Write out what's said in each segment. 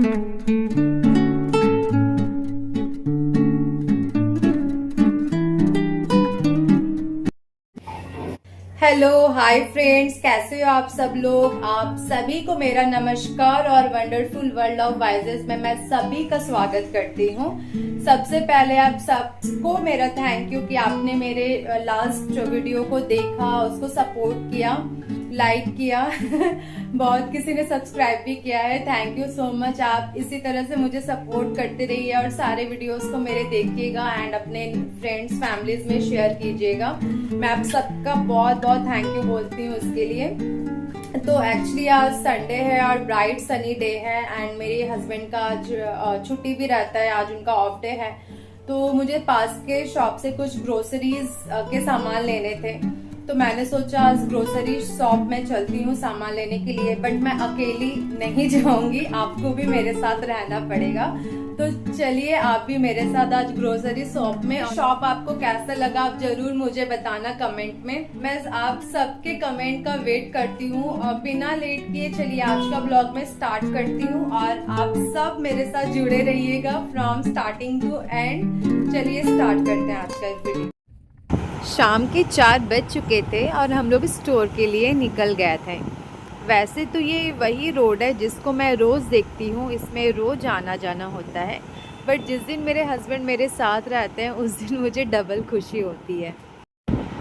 Hello hi friends, कैसे हो आप सब लोग। आप सभी को मेरा नमस्कार और वंडरफुल वर्ल्ड ऑफ वाइजेस में मैं सभी का स्वागत करती हूँ। सबसे पहले आप सबको मेरा थैंक यू कि आपने मेरे लास्ट वीडियो को देखा, उसको सपोर्ट किया, लाइक किया बहुत किसी ने सब्सक्राइब भी किया है। Thank you so much. आप इसी तरह से मुझे सपोर्ट करते रहिए और सारे वीडियोस को मेरे देखिएगा एंड अपने फ्रेंड्स फैमिलीज में शेयर कीजिएगा। मैं आप सबका बहुत बहुत थैंक यू बोलती हूँ उसके लिए। तो एक्चुअली आज संडे है और ब्राइट सनी डे है एंड मेरे हस्बैंड का आज छुट्टी भी रहता है, आज उनका ऑफ डे है। तो मुझे पास के शॉप से कुछ ग्रोसरीज के सामान लेने थे, तो मैंने सोचा आज ग्रोसरी शॉप में चलती हूँ सामान लेने के लिए। बट मैं अकेली नहीं जाऊंगी, आपको भी मेरे साथ रहना पड़ेगा। तो चलिए आप भी मेरे साथ आज ग्रोसरी शॉप में। शॉप आपको कैसा लगा आप जरूर मुझे बताना कमेंट में। मैं आप सबके कमेंट का वेट करती हूँ। बिना लेट किए चलिए आज का ब्लॉग में स्टार्ट करती हूँ और आप सब मेरे साथ जुड़े रहिएगा फ्रॉम स्टार्टिंग टू एंड। चलिए स्टार्ट करते हैं आज का वीडियो। शाम के 4 बज चुके थे और हम लोग स्टोर के लिए निकल गए थे। वैसे तो ये वही रोड है जिसको मैं रोज़ देखती हूँ, इसमें रोज़ आना जाना होता है। बट जिस दिन मेरे हस्बैंड मेरे साथ रहते हैं उस दिन मुझे डबल खुशी होती है।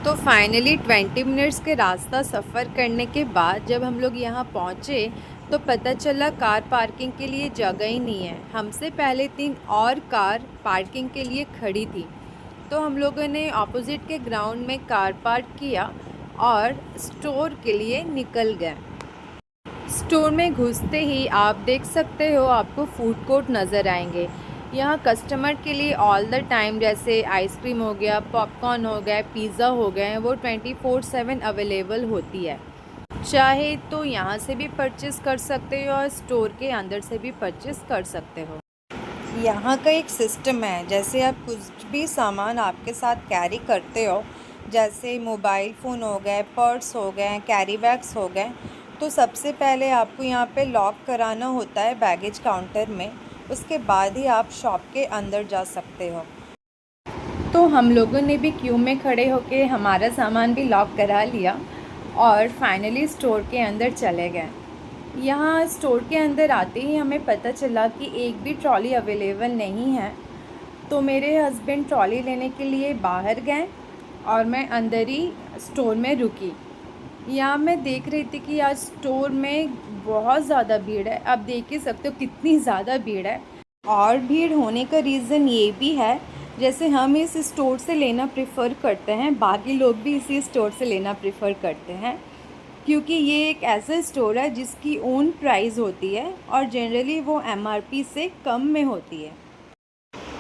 तो फाइनली 20 मिनट्स के रास्ता सफ़र करने के बाद जब हम लोग यहाँ पहुँचे तो पता चला कार पार्किंग के लिए जगह ही नहीं है। हमसे पहले 3 और कार पार्किंग के लिए खड़ी थी, तो हम लोगों ने ऑपोजिट के ग्राउंड में कार पार्क किया और स्टोर के लिए निकल गए। स्टोर में घुसते ही आप देख सकते हो आपको फूड कोर्ट नज़र आएंगे। यहाँ कस्टमर के लिए ऑल द टाइम जैसे आइसक्रीम हो गया, पॉपकॉर्न हो गया, पिज़्ज़ा हो गए, वो 24/7 अवेलेबल होती है। चाहे तो यहाँ से भी परचेज़ कर सकते हो और स्टोर के अंदर से भी परचेज़ कर सकते हो। यहाँ का एक सिस्टम है, जैसे आप कुछ भी सामान आपके साथ कैरी करते हो, जैसे मोबाइल फ़ोन हो गए, पर्स हो गए, कैरी बैग्स हो गए, तो सबसे पहले आपको यहाँ पे लॉक कराना होता है बैगेज काउंटर में। उसके बाद ही आप शॉप के अंदर जा सकते हो। तो हम लोगों ने भी क्यू में खड़े होके हमारा सामान भी लॉक करा लिया और फाइनली स्टोर के अंदर चले गए। यहाँ स्टोर के अंदर आते ही हमें पता चला कि एक भी ट्रॉली अवेलेबल नहीं है। तो मेरे हस्बैंड ट्रॉली लेने के लिए बाहर गए और मैं अंदर ही स्टोर में रुकी। यहाँ मैं देख रही थी कि आज स्टोर में बहुत ज़्यादा भीड़ है। आप देख ही सकते हो कितनी ज़्यादा भीड़ है। और भीड़ होने का रीज़न ये भी है, जैसे हम इस स्टोर से लेना प्रेफर करते हैं, बाकी लोग भी इसी स्टोर से लेना प्रेफर करते हैं, क्योंकि ये एक ऐसा स्टोर है जिसकी ओन प्राइस होती है और जनरली वो एमआरपी से कम में होती है।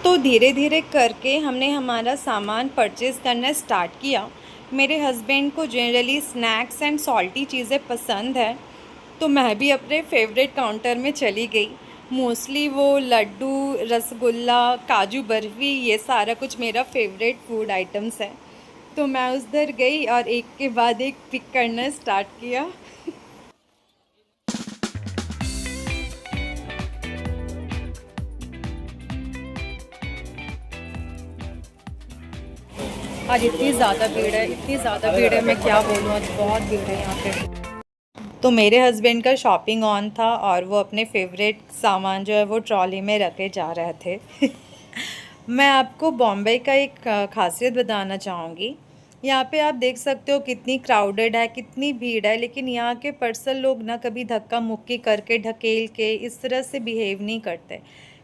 तो धीरे धीरे करके हमने हमारा सामान परचेज़ करना स्टार्ट किया। मेरे हस्बैंड को जनरली स्नैक्स एंड सॉल्टी चीज़ें पसंद है, तो मैं भी अपने फेवरेट काउंटर में चली गई। मोस्टली वो लड्डू, रसगुल्ला, काजू बर्फ़ी, ये सारा कुछ मेरा फेवरेट फूड आइटम्स है। तो मैं उधर गई और एक के बाद एक पिक करना स्टार्ट किया। आज इतनी ज़्यादा भीड़ है, इतनी ज़्यादा भीड़ है, मैं क्या बोलूँ, आज बहुत भीड़ है यहाँ पे। तो मेरे हस्बैंड का शॉपिंग ऑन था और वो अपने फेवरेट सामान जो है वो ट्रॉली में रखे जा रहे थे मैं आपको बॉम्बे का एक खासियत बताना चाहूँगी। यहाँ पे आप देख सकते हो कितनी क्राउडेड है, कितनी भीड़ है, लेकिन यहाँ के पर्सन लोग ना कभी धक्का मुक्की करके, ढकेल के इस तरह से बिहेव नहीं करते।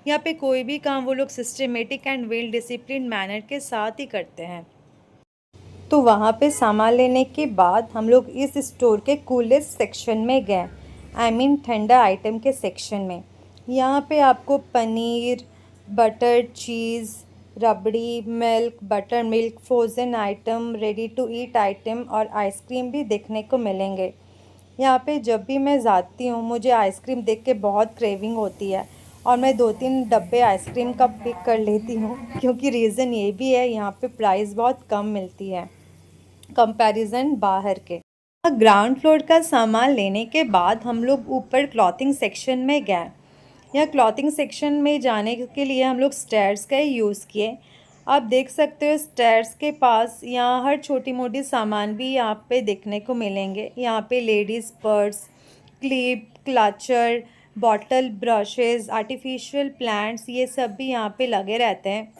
यहाँ पे कोई भी काम वो लोग systematic and well discipline manner के साथ ही करते हैं। तो वहाँ पे सामान लेने के बाद हम लोग इस स्टोर के कूलेस्ट सेक्शन में गए, आई मीन ठंडा आइटम के सेक्शन में। यहाँ पे आपको paneer, butter cheese, rabri, milk, butter milk, frozen item, ready to eat item और आइसक्रीम भी देखने को मिलेंगे। यहाँ पे जब भी मैं जाती हूँ मुझे आइसक्रीम देख के बहुत क्रेविंग होती है और मैं 2-3 डब्बे आइसक्रीम का पिक कर लेती हूँ, क्योंकि रीज़न ये भी है यहाँ पे प्राइस बहुत कम मिलती है कंपैरिजन बाहर के। ग्राउंड फ्लोर का सामान लेने के बाद हम लोग ऊपर क्लॉथिंग सेक्शन में गए। यहाँ क्लॉथिंग सेक्शन में जाने के लिए हम लोग स्टेयर्स का ही यूज़ किए। आप देख सकते हो स्टेयर्स के पास यहाँ हर छोटी मोटी सामान भी यहाँ पे देखने को मिलेंगे। यहाँ पे ladies purse, clip, clutcher, bottle, brushes, artificial plants, ये सब भी यहाँ पे लगे रहते हैं।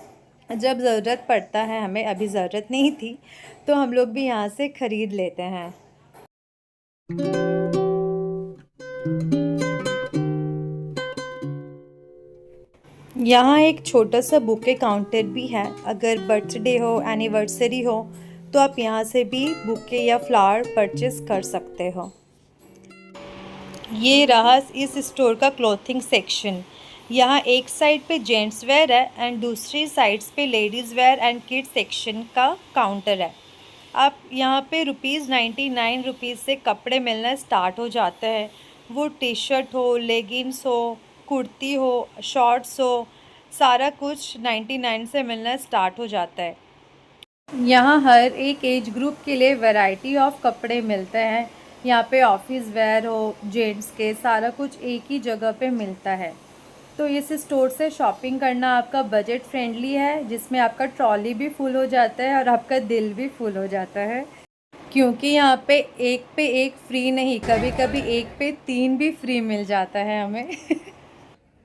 जब ज़रूरत पड़ता है हमें, अभी ज़रूरत नहीं थी, तो हम लोग भी यहाँ से ख़रीद लेते हैं। यहाँ एक छोटा सा बुके काउंटर भी है। अगर बर्थडे हो, एनिवर्सरी हो, तो आप यहाँ से भी बुके या फ्लावर परचेस कर सकते हो। ये रहा इस स्टोर का क्लॉथिंग सेक्शन। यहाँ एक साइड पे जेंट्स वेयर है एंड दूसरी साइड्स पे ladies where and kids section का काउंटर है। आप यहाँ पे ₹99 से कपड़े मिलना स्टार्ट हो जाते हैं। वो टी शर्ट हो, लेगिंग्स हो, कुर्ती हो, शॉर्ट्स हो, सारा कुछ 99 से मिलना स्टार्ट हो जाता है। यहाँ हर एक एज ग्रुप के लिए वैरायटी ऑफ कपड़े मिलते हैं। यहाँ पे ऑफिस वेयर हो, जेंट्स के, सारा कुछ एक ही जगह पे मिलता है। तो इस स्टोर से शॉपिंग करना आपका बजट फ्रेंडली है, जिसमें आपका ट्रॉली भी फुल हो जाता है और आपका दिल भी फुल हो जाता है, क्योंकि यहाँ पे एक फ्री नहीं, कभी कभी 1 पे 3 भी फ्री मिल जाता है हमें।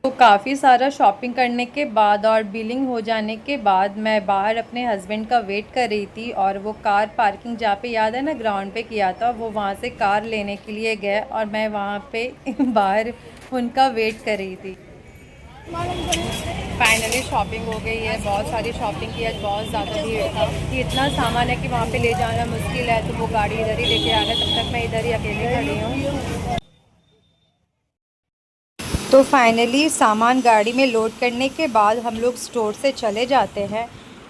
तो काफ़ी सारा शॉपिंग करने के बाद और बिलिंग हो जाने के बाद मैं बाहर अपने हस्बैंड का वेट कर रही थी, और वो कार पार्किंग जहाँ पे याद है ना ग्राउंड पे किया था, वो वहाँ से कार लेने के लिए गए और मैं वहाँ पे बाहर उनका वेट कर रही थी। फाइनली शॉपिंग हो गई है। बहुत सारी शॉपिंग की, आज बहुत ज़्यादा भीड़ था कि इतना सामान है कि वहाँ पे ले जाना मुश्किल है, तो वो गाड़ी इधर ही लेके आ रहा है, तब तक मैं इधर ही अकेले खड़ी हूँ। तो फाइनली सामान गाड़ी में लोड करने के बाद हम लोग स्टोर से चले जाते हैं,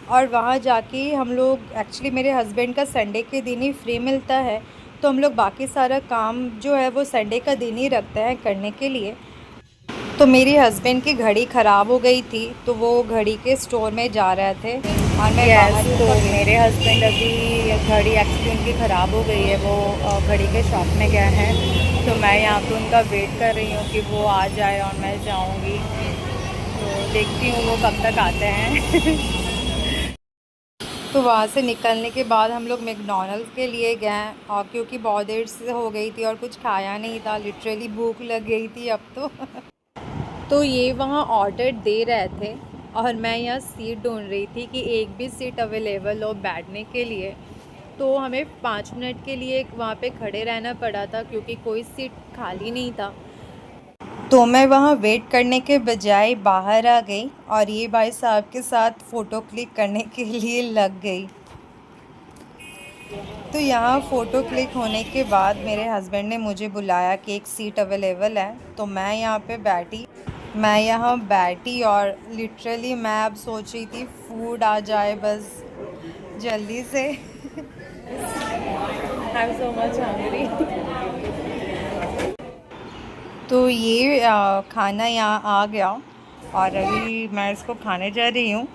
और वहाँ जाके हम लोग, एक्चुअली मेरे हस्बैंड का संडे के दिन ही फ्री मिलता है, तो हम लोग बाकी सारा काम जो है वो संडे का दिन ही रखते हैं करने के लिए। तो मेरी हस्बैंड की घड़ी ख़राब हो गई थी, तो वो घड़ी के स्टोर में जा रहे थे और मैं बाहर। तो मेरे हस्बैंड अभी घड़ी एक्चुअली उनकी ख़राब हो गई है, वो घड़ी के शॉप में गए हैं, तो मैं यहाँ पे उनका वेट कर रही हूँ कि वो आ जाए और मैं जाऊँगी। तो देखती हूँ वो कब तक आते हैं। तो वहाँ से निकलने के बाद हम लोग मैकडॉनल्ड्स के लिए गए, और क्योंकि बहुत देर से हो गई थी और कुछ खाया नहीं था, लिटरली भूख लग गई थी अब तो। तो ये वहाँ ऑर्डर दे रहे थे और मैं यहाँ सीट ढूंढ रही थी कि एक भी सीट अवेलेबल हो बैठने के लिए। तो हमें 5 मिनट के लिए वहाँ पे खड़े रहना पड़ा था, क्योंकि कोई सीट खाली नहीं था। तो मैं वहाँ वेट करने के बजाय बाहर आ गई और ये भाई साहब के साथ फ़ोटो क्लिक करने के लिए लग गई। तो यहाँ फ़ोटो क्लिक होने के बाद मेरे हस्बैंड ने मुझे बुलाया कि एक सीट अवेलेबल है, तो मैं यहाँ बैठी और लिटरली मैं अब सोच रही थी फूड आ जाए बस जल्दी से। I am so much hungry. तो ये खाना यहाँ आ गया और अभी मैं इसको खाने जा रही हूँ।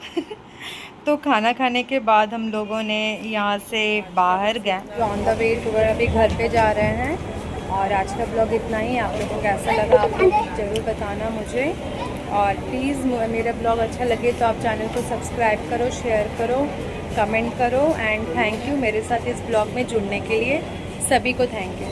तो खाना खाने के बाद हम लोगों ने यहाँ से बाहर गए, ऑन द वे टू अभी घर पे जा रहे हैं। और आज का ब्लॉग इतना ही। आप लोगों को कैसा लगा आप लोग ज़रूर बताना मुझे, और प्लीज़ मेरा ब्लॉग अच्छा लगे तो आप चैनल को सब्सक्राइब करो, शेयर करो, कमेंट करो, एंड थैंक यू मेरे साथ इस ब्लॉग में जुड़ने के लिए। सभी को थैंक यू।